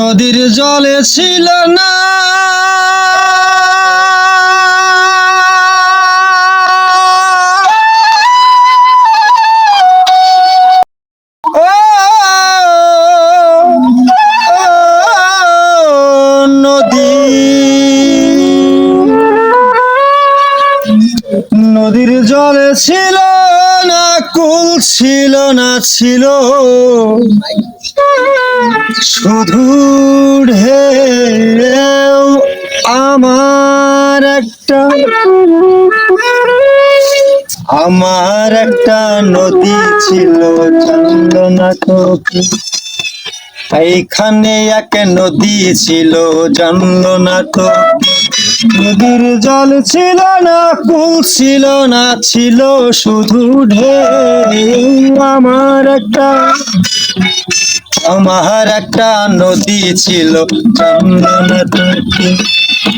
নদীর জলে ছিল না নদী, নদীর জলে ছিল না কুল, ছিল না ছিল শুধু ঢেউ। আমার একটা নদী ছিল, জানলো না তো কি। এইখানে এক নদী ছিল, জানলো না তো কি। নদীর জল ছিল না কুল, ছিল না ছিল শুধু ঢেউ। আমার একটা নদী ছিল, জানলো না তো কি।